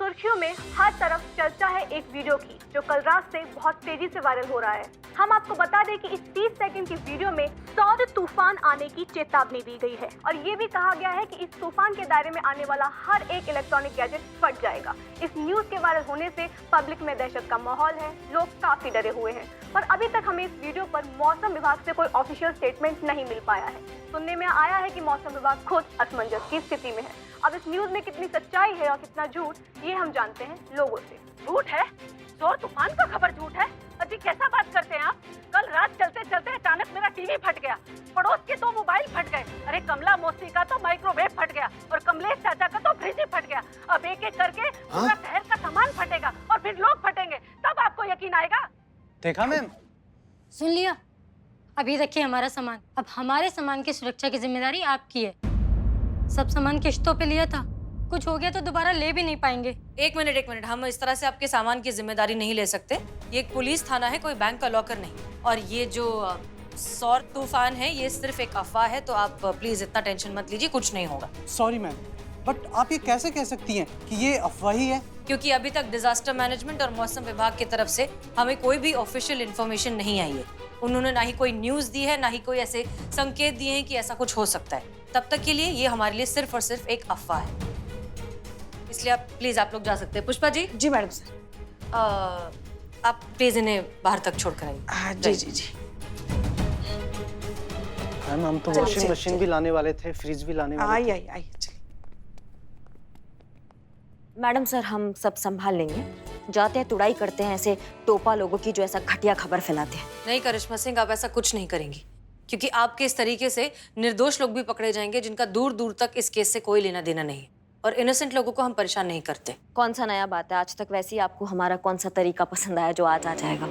सुर्खियों में हर तरफ चर्चा है एक वीडियो की, जो कल रात से बहुत तेजी से वायरल हो रहा है। हम आपको बता दें कि इस 30 सेकंड की वीडियो में सौर तूफान आने की चेतावनी दी गई है और ये भी कहा गया है कि इस तूफान के दायरे में आने वाला हर एक इलेक्ट्रॉनिक गैजेट फट जाएगा। इस न्यूज के वायरल होने से पब्लिक में दहशत का माहौल है, लोग काफी डरे हुए हैं। पर अभी तक हमें इस वीडियो पर मौसम विभाग से कोई ऑफिशियल स्टेटमेंट नहीं मिल पाया है। सुनने में आया है कि मौसम विभाग खुद असमंजस की स्थिति में है। अब इस न्यूज में कितनी सच्चाई है और कितना झूठ, ये हम जानते हैं लोगों से। झूठ है? सौर तूफान का खबर झूठ है? अजी कैसा बात करते हैं आप? कल रात चलते चलते अचानक मेरा टीवी फट गया, पड़ोस के 2 मोबाइल फट गए, अरे कमला मौसी का तो माइक्रोवेव फट गया और कमलेश चाचा का तो फ्रिज ही फट गया। अब एक एक करके पूरा शहर का सामान फटेगा और फिर लोग फटेंगे, तब आपको यकीन आएगा। देखा मैम? सुन लिया? अभी रखिए हमारा सामान, अब हमारे सामान की सुरक्षा की जिम्मेदारी आपकी है। सब सामान किश्तों पे लिया था, कुछ हो गया तो दोबारा ले भी नहीं पाएंगे। एक मिनट, हम इस तरह से आपके सामान की जिम्मेदारी नहीं ले सकते। ये एक पुलिस थाना है, कोई बैंक का लॉकर नहीं। और ये जो सौर तूफान है ये सिर्फ एक अफवाह है, तो आप प्लीज इतना टेंशन मत लीजिए, कुछ नहीं होगा। सॉरी मैम, बट आप ये कैसे कह सकती हैं कि ये अफवाह ही है? क्योंकि अभी तक डिजास्टर मैनेजमेंट और मौसम विभाग की तरफ से हमें कोई भी ऑफिशियल इन्फॉर्मेशन नहीं आई है। उन्होंने ना ही कोई न्यूज दी है, ना ही कोई ऐसे संकेत दिए हैं कि ऐसा कुछ हो सकता है। तब तक के लिए ये हमारे लिए सिर्फ और सिर्फ एक अफवाह है, इसलिए आप प्लीज आप लोग जा सकते हैं। पुष्पा जी। जी मैडम सर। आप प्लीज इन्हें बाहर तक छोड़ कर आइए। जी जी जी। मैम हम तो वॉशिंग मशीन भी लाने वाले थे, फ्रिज भी लाने वाले थे। आई चलिए। मैडम सर हम सब संभाल लेंगे, जाते हैं तुड़ाई करते हैं ऐसे टोपा लोगों की जो ऐसा घटिया खबर फैलाते हैं। नहीं करिश्मा सिंह, आप ऐसा कुछ नहीं करेंगी, क्योंकि आपके इस तरीके से निर्दोष लोग भी पकड़े जाएंगे जिनका दूर दूर तक इस केस से कोई लेना देना नहीं, और इनोसेंट लोगों को हम परेशान नहीं करते। कौन सा नया बात है? आज तक वैसे ही आपको हमारा कौन सा तरीका पसंद आया जो आज आ जाएगा?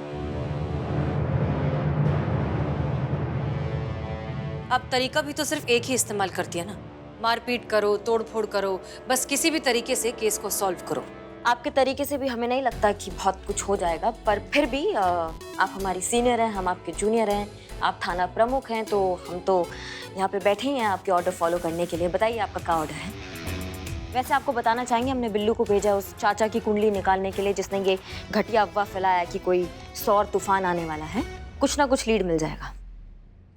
आप तरीका भी तो सिर्फ एक ही इस्तेमाल करती है ना, मारपीट करो, तोड़फोड़ करो, बस किसी भी तरीके से केस को सॉल्व करो। आपके तरीके से भी हमें नहीं लगता कि बहुत कुछ हो जाएगा, पर फिर भी आप हमारी सीनियर हैं, हम आपके जूनियर हैं, आप थाना प्रमुख हैं, तो हम तो यहाँ पे बैठे ही हैं आपके ऑर्डर फॉलो करने के लिए। बताइए आपका क्या ऑर्डर है? वैसे आपको बताना चाहेंगे, हमने बिल्लू को भेजा उस चाचा की कुंडली निकालने के लिए जिसने ये घटिया अफवाह फैलाया कि कोई सौर तूफान आने वाला है। कुछ ना कुछ लीड मिल जाएगा।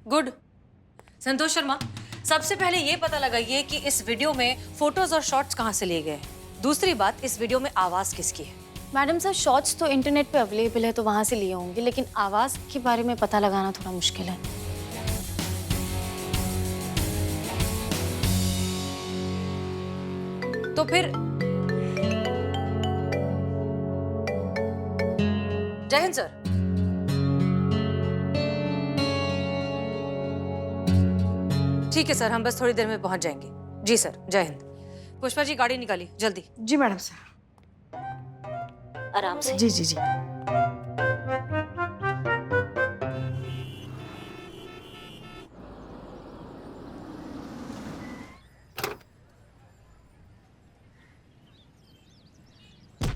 गुड। संतोष शर्मा, सबसे पहले ये पता लगाइए कि इस वीडियो में फोटोज और शॉट्स कहाँ से लिए गए हैं। दूसरी बात, इस वीडियो में आवाज किसकी है? मैडम सर शॉर्ट्स तो इंटरनेट पे अवेलेबल है, तो वहाँ से लिए होंगे, लेकिन आवाज़ के बारे में पता लगाना थोड़ा मुश्किल है। तो फिर जय हिंद सर। ठीक है सर, हम बस थोड़ी देर में पहुंच जाएंगे। जी सर, जय हिंद। पुष्पा जी गाड़ी निकालिए जल्दी। जी मैडम सर। आराम से। जी जी जी।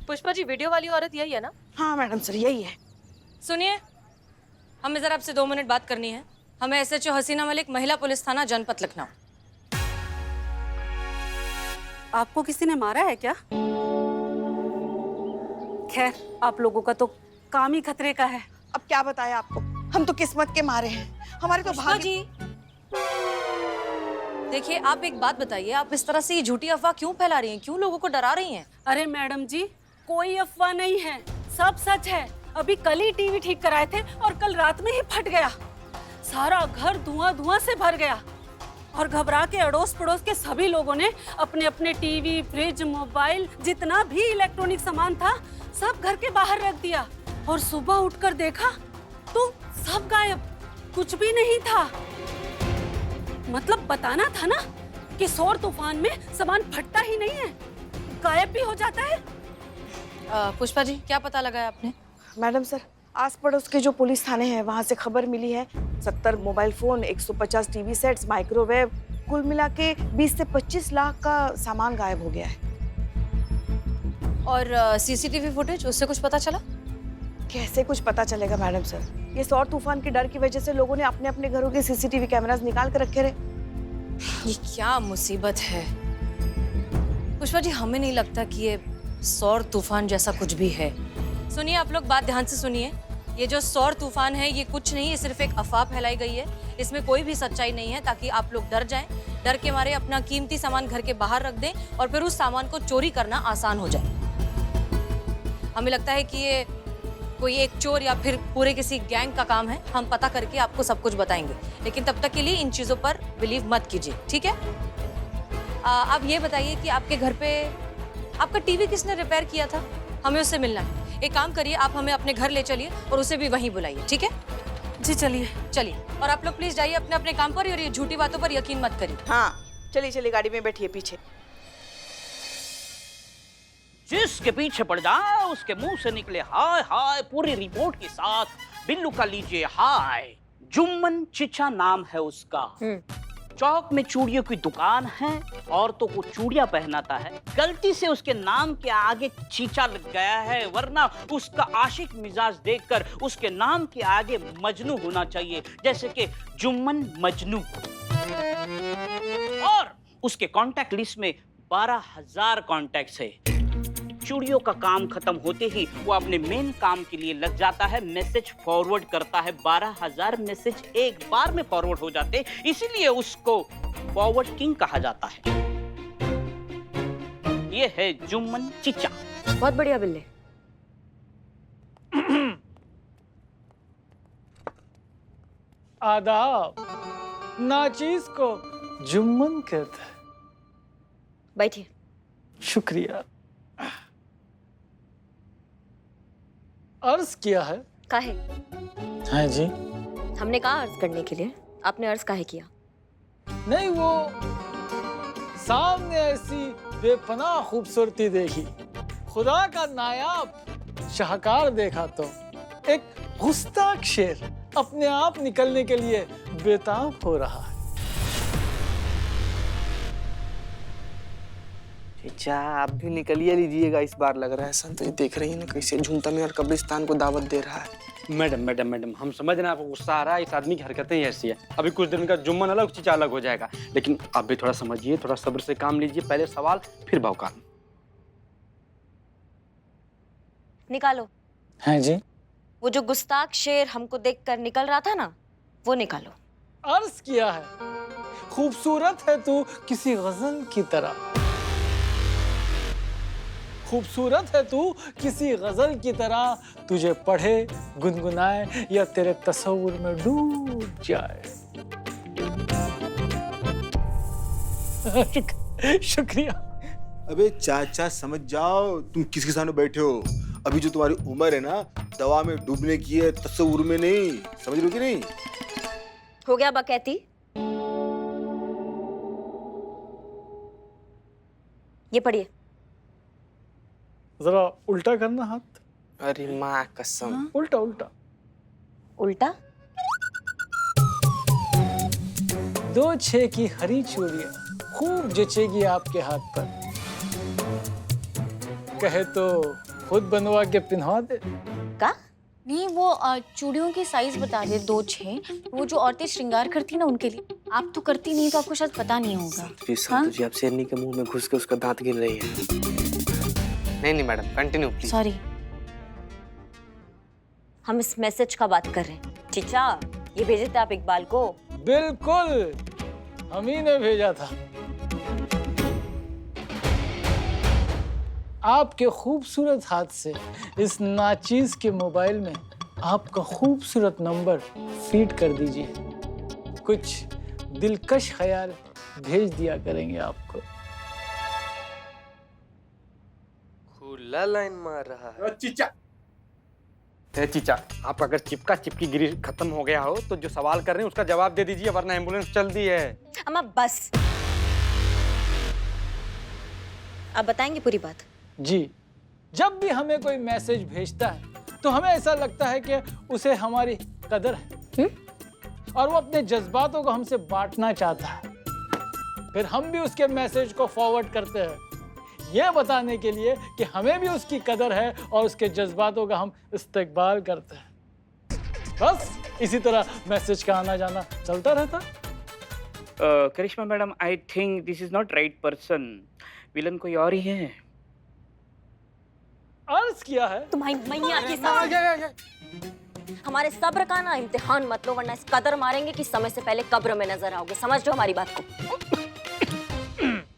पुष्पा जी, वीडियो वाली औरत यही है ना? हाँ मैडम सर यही है। सुनिए, हमें जरा आपसे 2 मिनट बात करनी है। हमें एसएचओ हसीना मलिक, महिला पुलिस थाना, जनपद लखनऊ। आपको किसी ने मारा है क्या? खैर, आप लोगों का तो काम ही खतरे का है। अब क्या बताएं आपको, हम तो किस्मत के मारे हैं, हमारे तो पुष्पा भाग्य। जी देखिए, आप एक बात बताइए, आप इस तरह से ये झूठी अफवाह क्यों फैला रही हैं? क्यों लोगों को डरा रही हैं? अरे मैडम जी, कोई अफवाह नहीं है, सब सच है। अभी कल ही टीवी ठीक कराए थे और कल रात में ही फट गया। सारा घर धुआं धुआं से भर गया और घबरा के अड़ोस पड़ोस के सभी लोगों ने अपने अपने टीवी, फ्रिज, मोबाइल, जितना भी इलेक्ट्रॉनिक सामान था सब घर के बाहर रख दिया। और सुबह उठकर देखा तो सब गायब, कुछ भी नहीं था। मतलब बताना था ना कि सौर तूफान में सामान फटता ही नहीं है, गायब भी हो जाता है। पुष्पा जी, क्या पता लगाया आपने? मैडम सर, आस पड़ोस के जो पुलिस थाने हैं वहाँ से खबर मिली है 70 mobile phone, 150 TV sets, microwave, कुल मिला के 20 से 25 लाख का सामान गायब हो गया है। और सीसीटीवी फुटेज, उससे कुछ पता चला? कैसे कुछ पता चलेगा मैडम सर, ये सौर तूफान के डर की वजह से लोगों ने अपने अपने घरों के सीसीटीवी कैमरास निकाल कर रखे रहे। ये क्या मुसीबत है पुष्पा जी, हमें नहीं लगता कि ये सौर तूफान जैसा कुछ भी है। सुनिए आप लोग, बात ध्यान से सुनिए। ये जो सौर तूफान है ये कुछ नहीं, ये सिर्फ एक अफवाह फैलाई गई है। इसमें कोई भी सच्चाई नहीं है, ताकि आप लोग डर जाएं। डर के मारे अपना कीमती सामान घर के बाहर रख दें और फिर उस सामान को चोरी करना आसान हो जाए। हमें लगता है कि ये कोई एक चोर या फिर पूरे किसी गैंग का काम है। हम पता करके आपको सब कुछ बताएंगे, लेकिन तब तक के लिए इन चीजों पर बिलीव मत कीजिए, ठीक है? अब ये बताइए कि आपके घर पे आपका टीवी किसने रिपेयर किया था? हमें उससे मिलना है। एक काम करिए, आप हमें अपने घर ले चलिए और उसे भी वहीं बुलाइए, ठीक है? जी चलिए। चलिए, और आप लोग प्लीज जाइए अपने अपने काम पर और ये झूठी बातों पर यकीन मत करिए। हाँ, चलिए चलिए गाड़ी में बैठिए पीछे। जिसके पीछे पड़ जाए उसके मुंह से निकले हाय हाय पूरी रिपोर्ट के साथ। बिल्लू का लीजिए हाय। जुम्मन चिचा नाम है उसका। चौक में चूड़ियों की दुकान है, औरतों को चूड़ियां पहनाता है। गलती से उसके नाम के आगे चीचा लग गया है, वरना उसका आशिक मिजाज देखकर उसके नाम के आगे मजनू होना चाहिए, जैसे कि जुम्मन मजनू। और उसके कांटेक्ट लिस्ट में 12,000 कॉन्टैक्ट्स है। चूड़ियों का काम खत्म होते ही वो अपने मेन काम के लिए लग जाता है, मैसेज फॉरवर्ड करता है। 12,000 मैसेज एक बार में फॉरवर्ड हो जाते, इसीलिए उसको फॉरवर्ड किंग कहा जाता है। ये है जुम्मन चिचा। बहुत बढ़िया बिल्ले। आदाब। नाचीज को जुम्मन कहते हैं। बैठिए। शुक्रिया। अर्ज किया है। काहे? हाँ जी। हमने कहा अर्ज करने के लिए, आपने अर्ज काहे किया? नहीं, वो सामने ऐसी बेपनाह खूबसूरती देखी, खुदा का नायाब शाहकार देखा तो एक गुस्ताख शेर अपने आप निकलने के लिए बेताब हो रहा है। चाचा आप भी निकलिए लीजिएगा इस बार। लग रहा है संत जी देख रही है ना कैसे झुमता में और कब्रिस्तान को दावत दे रहा है। मैडम हम समझ रहे हैं आपको गुस्सा आ रहा है, इस आदमी की हरकतें ही ऐसी है। अभी कुछ दिन का जुम्मन अलग चीज अलग हो जाएगा, लेकिन आप भी थोड़ा समझिए, थोड़ा सब्र से काम लीजिए। पहले सवाल फिर भौकाल। निकालो। हाँ जी। वो जो गुस्ताख शेर हमको देखकर निकल रहा था ना, वो निकालो। अर्ज किया है, खूबसूरत है तू किसी गजल की तरह। खूबसूरत है तू किसी गजल की तरह, तुझे पढ़े गुनगुनाए या तेरे तस्वुर में डूब जाए। शुक्रिया। अबे चाचा समझ जाओ, तुम किसके सामने बैठे हो? अभी जो तुम्हारी उम्र है ना, दवा में डूबने की है, तस्वुर में नहीं। समझ लो कि नहीं? हो गया बकैती। ये पढ़िए। जरा उल्टा करना हाथ। अरे माँ कसम। उल्टा उल्टा उल्टा। 2-6 की हरी चूड़ियां खूब जचेगी आपके हाथ पर। कहे तो खुद बनवा के पिन्हा दे। का? नहीं, वो चूड़ियों की साइज बता दे, 2-6। वो जो औरतें श्रृंगार करती ना उनके लिए। आप तो करती नहीं तो आपको शायद पता नहीं होगा। संत जी आप शेरनी के मुंह में घुस के उसका दांत गिर रही है। नहीं मैडम, कंटिन्यू प्लीज। सॉरी। हम इस मैसेज का बात कर रहे हैं। चिचा, ये भेजे थे आप इकबाल को? बिल्कुल, हम ही ने भेजा था। आपके खूबसूरत हाथ से इस नाचीज के मोबाइल में आपका खूबसूरत नंबर फीड कर दीजिए। कुछ दिलकश ख्याल भेज दिया करेंगे आपको। खुला लाइन मार रहा है। चीचा, आप अगर चिपका चिपकी गिरी खत्म हो गया हो तो जो सवाल कर रहे हैं उसका जवाब दे दीजिए, वरना एम्बुलेंस चल दी है। अम्मा बस। आप बताएंगे पूरी बात? जी, जब भी हमें कोई मैसेज भेजता है तो हमें ऐसा लगता है कि उसे हमारी कदर है और वो अपने जज्बातों को हमसे बांटना चाहता है। फिर हम भी उसके मैसेज को फॉरवर्ड करते हैं, ये बताने के लिए कि हमें भी उसकी कदर है और उसके जज्बातों का हम इस्तेकबाल करते हैं। बस इसी तरह मैसेज का आना जाना चलता रहता। Karishma madam, I think this is not right person. Villain कोई और ही है। फोर्स किया है। तुम्हारी मैया की कसम, हमारे सब्र का ना इम्तिहान मत लो, वरना इस कदर मारेंगे कि समय से पहले कब्र में नजर आओगे। समझ लो हमारी बात को।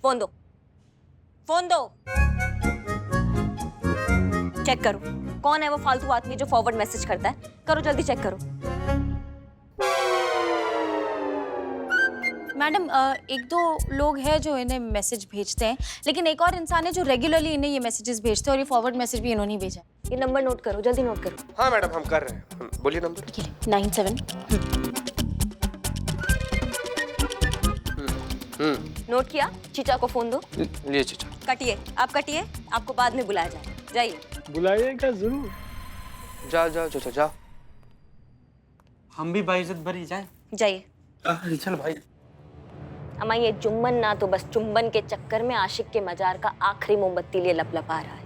फोन दो, फोन दो। चेक करो कौन है वो फालतू आदमी जो फॉरवर्ड मैसेज करता है। करो जल्दी चेक करो। मैडम एक दो लोग हैं जो इन्हें मैसेज भेजते हैं, लेकिन एक और इंसान है जो रेगुलरली इन्हें ये मैसेजेस भेजते हैं और ये फॉरवर्ड मैसेज भी इन्होंने ही भेजा है। ये नंबर नोट करो, जल्दी नोट करो। हाँ मैडम, हम कर रहे हैं। बोलिए नंबर। 97। नोट किया? चीचा को फोन दो। लिए चीचा। कटिए, आप कटिए, आपको बाद में बुलाया जाए। जाइए। बुलाइएगा जरूर। जाओ जाओ चीचा जाओ। हम भी बाइज्जत भरी जाए। जाइए। चल भाई। अम्मा ये जुम्मन ना तो बस चुंबन के चक्कर में आशिक के मजार का आखिरी मोमबत्ती लिए लपलपा रहा है।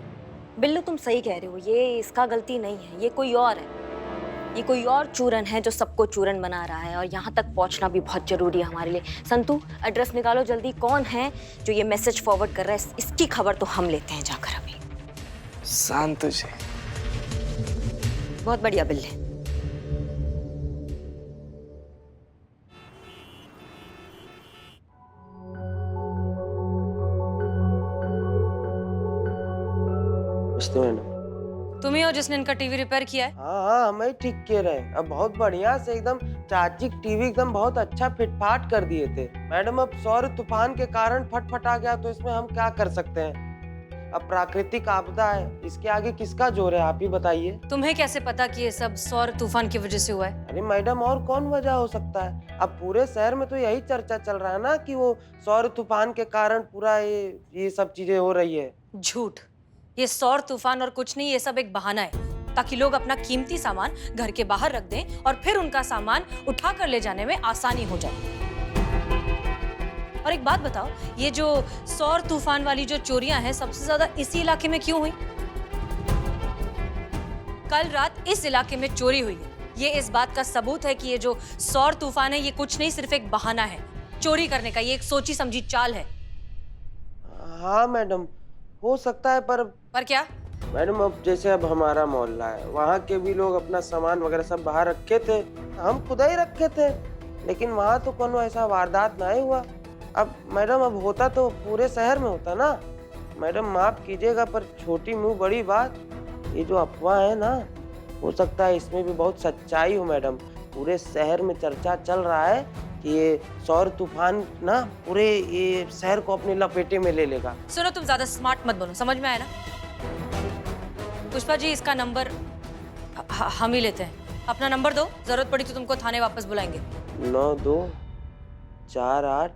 बिल्लू तुम सही कह रहे हो, ये इसका गलती नहीं है, ये कोई और है। ये कोई और चूरन है जो सबको चूरन बना रहा है, और यहाँ तक पहुँचना भी बहुत जरूरी है हमारे लिए। संतू एड्रेस निकालो जल्दी, कौन है जो ये मैसेज फॉरवर्ड कर रहा है, इसकी खबर तो हम लेते हैं जाकर अभी। शांत जी। बहुत बढ़िया बिल्ले। तुम ही हो जिसने इनका टीवी रिपेयर किया है? हाँ हाँ, हमें ठीक किए रहे। अब बहुत बढ़िया से एकदम चाची टीवी एकदम बहुत अच्छा फिटफाट कर दिए थे। मैडम अब सौर तूफान के कारण फटफट आ गया तो इसमें हम क्या कर सकते हैं। अब प्राकृतिक आपदा है, इसके आगे किसका जोर है, आप ही बताइए। तुम्हें कैसे पता कि ये सब सौर तूफान की वजह से हुआ है? अरे मैडम और कौन वजह हो सकता है। अब पूरे शहर में तो यही चर्चा चल रहा है ना कि वो सौर तूफान के कारण पूरा ये सब चीजें हो रही है। झूठ। ये सौर तूफान और कुछ नहीं, ये सब एक बहाना है ताकि लोग अपना कीमती सामान घर के बाहर रख दें और फिर उनका सामान उठा कर ले जाने में आसानी हो जाए। और एक बात बताओ, ये जो सौर तूफान वाली जो चोरियां हैं सबसे ज्यादा इसी इलाके में क्यों हुई? कल रात इस इलाके में चोरी हुई है। ये इस बात का सबूत है कि ये जो सौर तूफान है ये कुछ नहीं, सिर्फ एक बहाना है चोरी करने का। ये एक सोची समझी चाल है। हाँ मैडम, हो सकता है, पर क्या मैडम अब जैसे अब हमारा मोहल्ला है, वहाँ के भी लोग अपना सामान वगैरह सब बाहर रखे थे, हम खुद ही रखे थे, लेकिन वहाँ तो कोनो ऐसा वारदात ना ही हुआ। अब मैडम अब होता तो पूरे शहर में होता ना। मैडम माफ कीजिएगा पर छोटी मुंह बड़ी बात, ये जो अफवाह है ना, हो सकता है इसमें भी बहुत सच्चाई हो। मैडम पूरे शहर में चर्चा चल रहा है कि ये सौर तूफान ना पूरे ये शहर को अपने लपेटे में ले लेगा। सुनो, तुम ज्यादा स्मार्ट मत बनो, समझ में आया ना? पुष्पा जी, इसका नंबर हम ही लेते हैं। अपना नंबर दो, जरूरत पड़ी तो तुमको थाने वापस बुलाएंगे। 9248।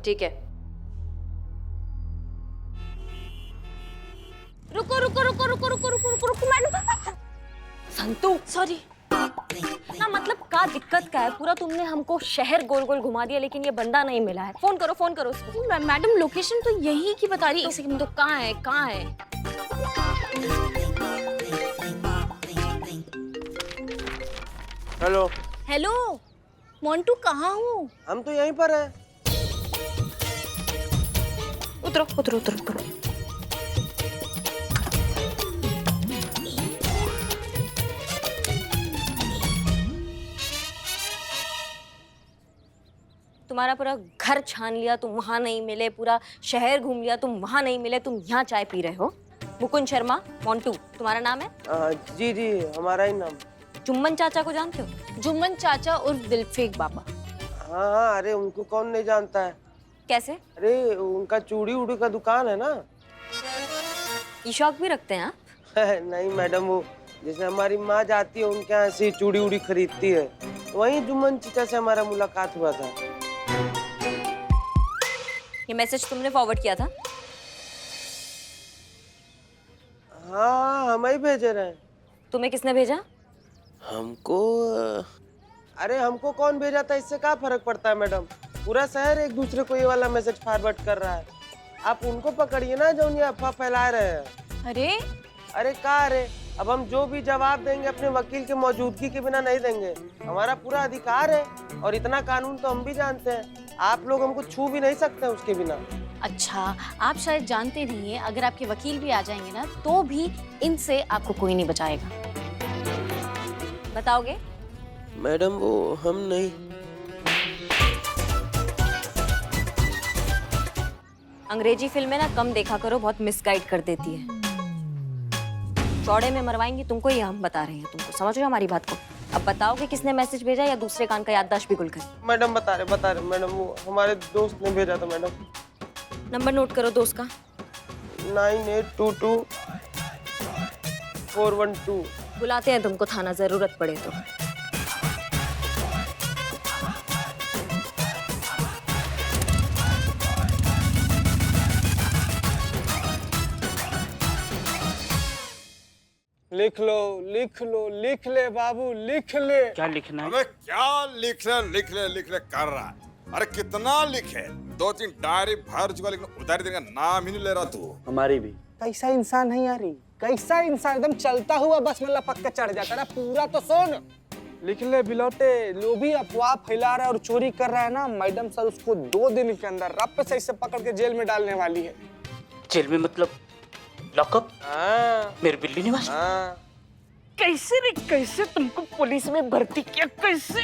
ठीक है। रुको रुको रुको रुको रुको रुको रुको रुको मैडम। संतू सॉरी ना, मतलब का दिक्कत क्या है? पूरा तुमने हमको शहर गोल गोल घुमा दिया, लेकिन ये बंदा नहीं मिला है। फोन करो, फोन करो उसको। मैडम लोकेशन तो यही की बता रही है। एक सेकंड, तो कहाँ है, कहाँ है? हेलो हेलो मोंटू, कहाँ हो? हम तो यहीं पर हैं। उतरो उतरो उतरो उतरो। तुम्हारा पूरा घर छान लिया, तुम वहां नहीं मिले। पूरा शहर घूम लिया, तुम वहां नहीं मिले। तुम यहाँ चाय पी रहे हो। मुकुंद शर्मा, मोंटू तुम्हारा नाम है? जी जी, हमारा ही नाम। जुम्मन चाचा को जानते हो? जुम्मन चाचा उर्फ दिलफेक बाबा। हाँ हाँ, अरे उनको कौन नहीं जानता है। कैसे? अरे उनका चूड़ी उड़ी का दुकान है ना। ये शौक भी रखते हैं आप? नहीं मैडम, वो जैसे हमारी माँ जाती है उनके यहाँ से चूड़ी उड़ी खरीदती है, तो वहीं जुम्मन चाचा से हमारा मुलाकात हुआ था। ये मैसेज तुमने फॉरवर्ड किया था? हाँ, हम ही भेजे रहे। तुम्हें किसने भेजा? हमको अरे हमको कौन भेजा था इससे क्या फर्क पड़ता है मैडम। पूरा शहर एक दूसरे को ये वाला मैसेज फॉरवर्ड कर रहा है। आप उनको पकड़िए ना जो ये अफवाह फैला रहे हैं। अरे क्या अरे, अब हम जो भी जवाब देंगे अपने वकील के मौजूदगी के बिना नहीं देंगे। हमारा पूरा अधिकार है और इतना कानून तो हम भी जानते हैं। आप लोग हमको छू भी नहीं सकते उसके बिना। अच्छा, आप शायद जानते नहीं हैं, अगर आपके वकील भी आ जाएंगे ना तो भी इनसे आपको कोई नहीं बचाएगा। बताओगे? मैडम वो हम नहीं। अंग्रेजी फिल्में ना कम देखा करो, बहुत मिसगाइड कर देती है। चौड़े में मरवाएंगी तुमको, ये हम बता रहे हैं तुमको, समझ रहे हो हमारी बात को? अब बताओगे किसने मैसेज भेजा या दूसरे कान का याददाश्त भी गुल कर? मैडम बता रहे मैडम, वो हमारे दोस्त ने भेजा था मैडम। नंबर नोट करो दोस्त का। 9822-412। बुलाते हैं तुमको थाना, जरूरत पड़े तो। लिख लो, लिख लो, लिख ले बाबू, लिख ले। क्या लिखना है? अबे क्या लिख ले कर रहा है? अरे कितना लिखे, 2-3 डायरी भर चुका, लेकिन उधारी देने का नाम ही नहीं ले रहा तू। हमारी भी। कैसा इंसान है यार, कैसा इंसान, एकदम चलता हुआ बस में लपक के चढ़ जाता है। पूरा तो सुन, लिख ले बिलौटे। जो भी अफवाह फैला रहा है और चोरी कर रहा है ना, मैडम सर उसको 2 दिन के अंदर रप से इसे पकड़ के जेल में डालने वाली है। जेल में मतलब लॉकअप? मेरे बिल्ली निवास? कैसे रे, कैसे तुमको पुलिस में भर्ती किया, कैसे?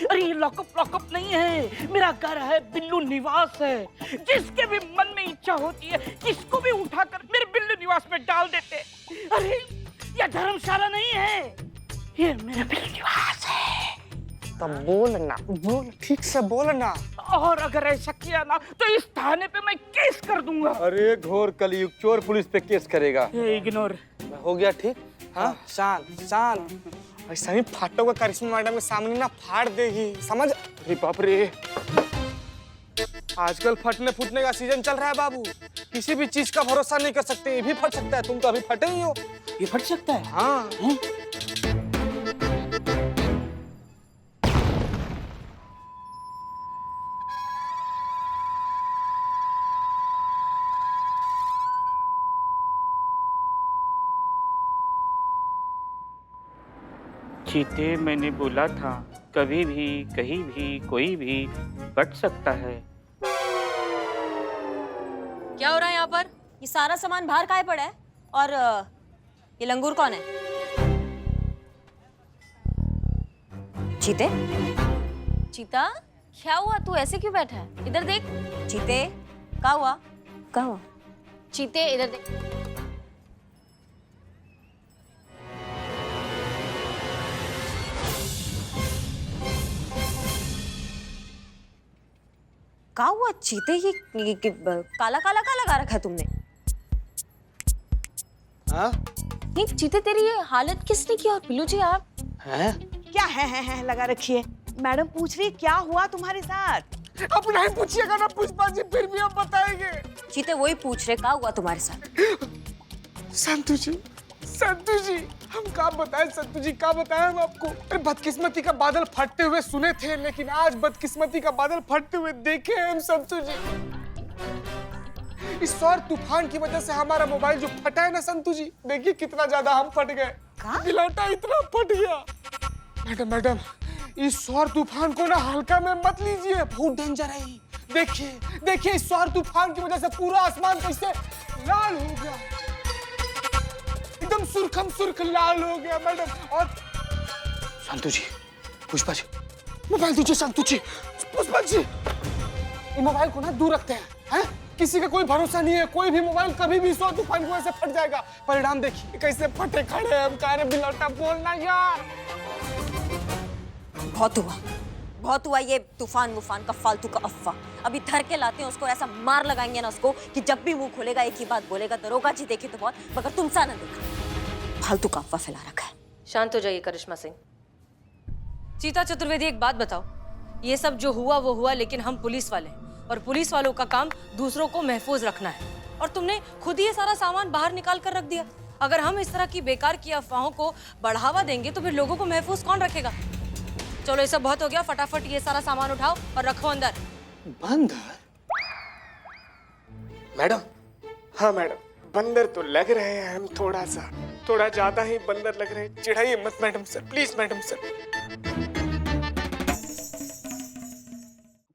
अरे ये लॉकअप नहीं है, मेरा घर है, बिल्लू निवास है। जिसके भी मन में इच्छा होती है, किसको भी उठाकर मेरे बिल्लू निवास में डाल देते। अरे ये धर्मशाला नहीं है, ये मेरा बिल्लू निवास है। तब बोलना, बोल, ठीक से बोलना। और अगर ऐसा किया ना तो इस थाने पे मैं केस कर दूंगा। अरे घोर कलयुग, चोर पुलिस पे केस करेगा। इग्नोर हो गया ठीक? हाँ, शान ऐसा ही फाटो का करिश्मा मैडम के सामने ना फाड़ देगी, समझ? अरे बाप रे, आजकल फटने फूटने का सीजन चल रहा है बाबू, किसी भी चीज का भरोसा नहीं कर सकते। ये भी फट सकता है, तुम तो अभी फटे ही हो। ये फट सकता है? हाँ। चीते, मैंने बोला था कभी भी कहीं भी कोई भी बट सकता है। क्या हो रहा है यहाँ पर? ये सारा सामान बाहर काहे पड़ा है? और ये लंगूर कौन है? चीते? चीता, क्या हुआ? तू ऐसे क्यों बैठा है? इधर देख। चीते, क्या हुआ? क्या हुआ? चीते, इधर देख। क्या हुआ चीते? ये काला काला का लगा रखा है तुमने? हाँ? नहीं चीते, तेरी ये हालत किसने की? और बिल्लू जी आप क्या है लगा रखी है? मैडम पूछ रही है क्या हुआ तुम्हारे साथ? अब नहीं पूछिएगा ना पुष्पा जी, फिर भी हम बताएंगे। चीते वही पूछ रहे, क्या हुआ तुम्हारे साथ? संतु जी, हम क्या बताएं संतु जी, क्या बताएं हम आपको? अरे बदकिस्मती का बादल फटते हुए सुने थे, लेकिन आज बदकिस्मती का बादल फटते हुए देखे हम संतु जी। इस सौर तूफान की वजह से हमारा मोबाइल जो फटा है ना संतु जी, देखिए कितना ज्यादा हम फट गए। बिलौटा इतना फट गया। मैडम, इस सौर तूफान को ना हल्का में मत लीजिए, बहुत डेंजर है। देखिए इस सौर तूफान की वजह से पूरा आसमान कैसे लाल हो गया, एकदम सुर्ख लाल हो गया मैडम। और संतु जी, पुष्पा जी, मोबाइल दीजिए संतु जी, पुष्पा जी। ये मोबाइल को ना दूर रखते हैं? किसी का कोई भरोसा नहीं है, कोई भी मोबाइल कभी भी सौर तूफान की वजह से फट जाएगा। परिणाम देखिए कैसे फटे खड़े हैं हम। कह बिलौटा बोलना यार। बहुत हुआ ये तूफान वूफान का फालतू का अफवाह। अभी धर के लाते हैं उसको, ऐसा मार लगाएंगे ना उसको कि जब भी मुंह खोलेगा एक ही बात बोलेगा, दरोगा जी देखे तो बहुत, मगर तुम सा ना देखा। फालतू का अफवाह फैला रखा है। शांत हो जाइए करिश्मा सिंह। चीता चतुर्वेदी, एक बात बताओ, ये सब जो हुआ वो हुआ, लेकिन हम पुलिस वाले हैं और पुलिस वालों का काम दूसरों को महफूज रखना है, और तुमने खुद ही ये सारा सामान बाहर निकाल कर रख दिया। अगर हम इस तरह की बेकार की अफवाहों को बढ़ावा देंगे तो फिर लोगों को महफूज कौन रखेगा? चलो ये सब बहुत हो गया, फटाफट ये सारा सामान उठाओ और रखो अंदर। बंदर? मैडम, हाँ मैडम, बंदर तो लग रहे हैं हम, थोड़ा ज्यादा ही बंदर लग रहे हैं। चिढ़ाइए मत madam sir, please madam sir.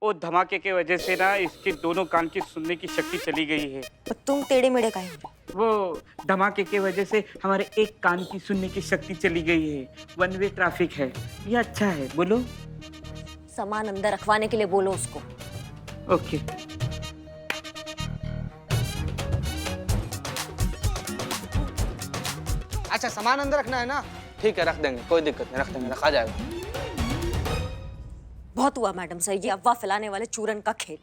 वो धमाके के वजह से ना इसके दोनों कान की सुनने की शक्ति चली गई है। तो तुम टेढ़े मेढ़े काहे हो? वो धमाके के वजह से हमारे एक कान की सुनने की शक्ति चली गई है। वन वे ट्रैफिक है, ये अच्छा है। बोलो। सामान अंदर रखवाने के लिए बोलो उसको। ओके। अच्छा सामान अंदर रखना है ना? ठीक है, रख देंगे, कोई दिक्कत नहीं, रख देंगे, रखा जाएगा। बहुत हुआ मैडम सर, ये अफवाह फैलाने वाले चूरन का खेल।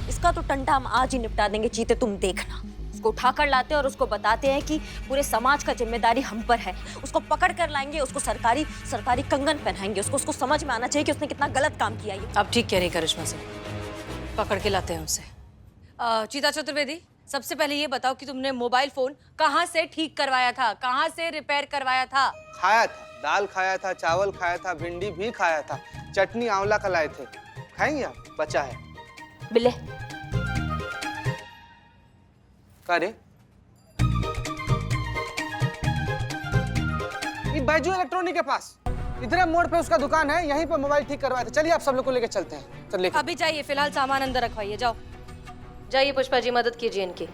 इसका तो टंटा हम आज ही निपटा देंगे, चीते तुम देखना। उसको उठाकर लाते हैं और उसको बताते हैं कि पूरे समाज का जिम्मेदारी हम पर है। उसको पकड़ कर लाएंगे, उसको सरकारी कंगन पहनाएंगे। उसको समझ में आना चाहिए कि उसने कितना गलत काम किया ये। अब ठीक कह रही करिश्मा से, पकड़ के लाते हैं उसे। चीता चतुर्वेदी, सबसे पहले ये बताओ कि तुमने मोबाइल फोन कहाँ से ठीक करवाया था, कहाँ से रिपेयर करवाया था? खाया था, दाल खाया था, चावल खाया था, भिंडी भी खाया था, चटनी आंवला का लाए थे। खाएंगे आप? बचा है। बिल्ले का रे? ये बैजू इलेक्ट्रॉनिक के पास इधर मोड़ पे उसका दुकान है, यहीं पे मोबाइल ठीक करवाए थे। चलिए आप सब लोग को लेके चलते हैं। चल लेके। अभी जाइए, फिलहाल सामान अंदर रखवाइए। जाओ जाइए पुष्पा जी, मदद कीजिए इनकी।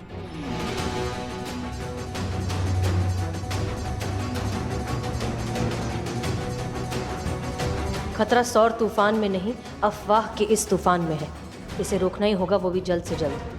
खतरा सौर तूफान में नहीं, अफवाह के इस तूफान में है। इसे रोकना ही होगा, वो भी जल्द से जल्द।